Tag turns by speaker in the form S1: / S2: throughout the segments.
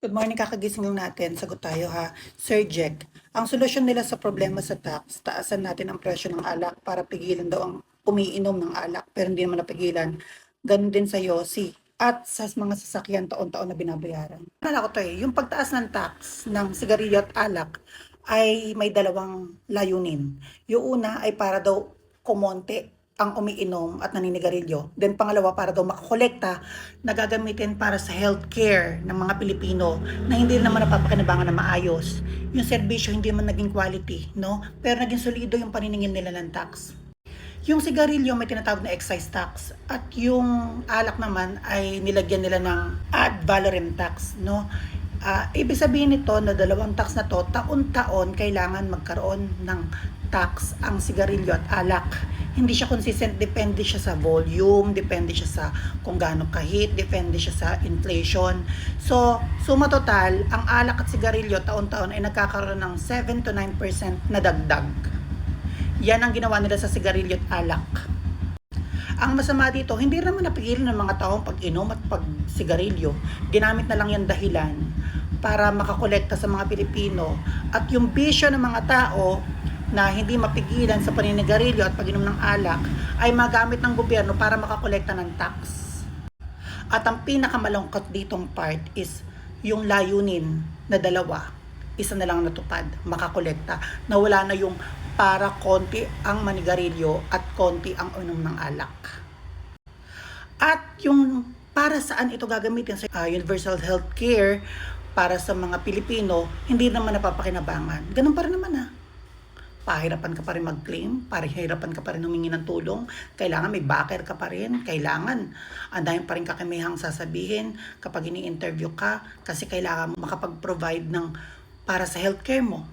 S1: Good morning, kakagising lang natin. Sagot tayo ha. Sir Jack, ang solusyon nila sa problema sa tax, taasan natin ang presyo ng alak para pigilan daw ang umiinom ng alak pero hindi naman napigilan. Ganun din sa Yossi at sa mga sasakyan taon-taon na binabayaran. Nalala ko to yung pagtaas ng tax ng sigarilyo at alak ay may dalawang layunin. Yung una ay para daw kumonte ang umiinom at naninigarilyo. Then pangalawa, para daw makakolekta na gagamitin para sa healthcare ng mga Pilipino na hindi naman napapakinabangan na maayos. Yung serbisyo hindi man naging quality, no? Pero naging solido yung paniningil nila ng tax. Yung sigarilyo may tinatawag na excise tax at yung alak naman ay nilagyan nila ng ad valorem tax, no? Ibig sabihin nito na dalawang tax na to, taon-taon kailangan magkaroon ng tax ang sigarilyo at alak. Hindi siya consistent, depende siya sa volume, depende siya sa kung gaano kahit, depende siya sa inflation. So, suma total, ang alak at sigarilyo taon-taon ay nagkakaroon ng 7 to 9% na dagdag. Yan ang ginawa nila sa sigarilyo at alak. Ang masama dito, hindi naman napigilan ng mga taong pag-inom at pag-sigarilyo. Ginamit na lang yung dahilan para makakolekta sa mga Pilipino. At yung bisyo ng mga tao na hindi mapigilan sa paninigarilyo at pag-inom ng alak ay magamit ng gobyerno para makakolekta ng tax. At ang pinakamalungkot ditong part is yung layunin na dalawa. Isa na lang natupad, makakolekta, na wala na yung para konti ang manigarilyo at konti ang unom ng alak. At yung para saan ito gagamitin sa universal healthcare para sa mga Pilipino, hindi naman napapakinabangan. Ganun pa rin naman Pahirapan ka pa rin mag-claim, pahirapan ka pa rin humingi ng tulong, kailangan may backer ka pa rin, kailangan ang dahil pa rin kakimihang sasabihin kapag ini-interview ka kasi kailangan makapag-provide ng para sa healthcare mo.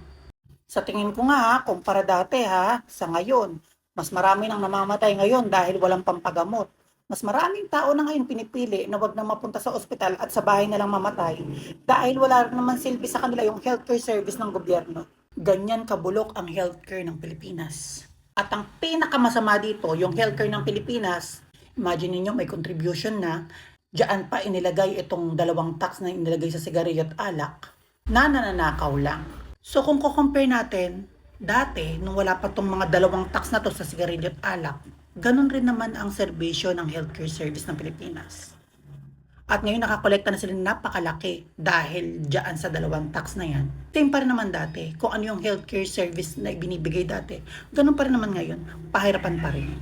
S1: Sa tingin ko nga, kumpara dati sa ngayon, mas marami nang namamatay ngayon dahil walang pampagamot. Mas maraming tao na ngayon pinipili na wag na mapunta sa ospital at sa bahay na lang mamatay dahil wala naman silbi sa kanila yung healthcare service ng gobyerno. Ganyan kabulok ang healthcare ng Pilipinas. At ang pinakamasama dito, yung healthcare ng Pilipinas, imagine niyo may contribution na, diyan pa inilagay itong dalawang tax na inilagay sa sigarilyo at alak na nananakaw lang. So kung ko-compare natin, dati, nung wala pa tong mga dalawang tax na to sa sigarilyo at alak, ganun rin naman ang serbisyo ng healthcare service ng Pilipinas. At ngayon nakakolekta na sila napakalaki dahil dyan sa dalawang tax na yan. Same pa rin naman dati. Kung ano yung healthcare service na ibinibigay dati, ganun pa rin naman ngayon. Pahirapan pa rin.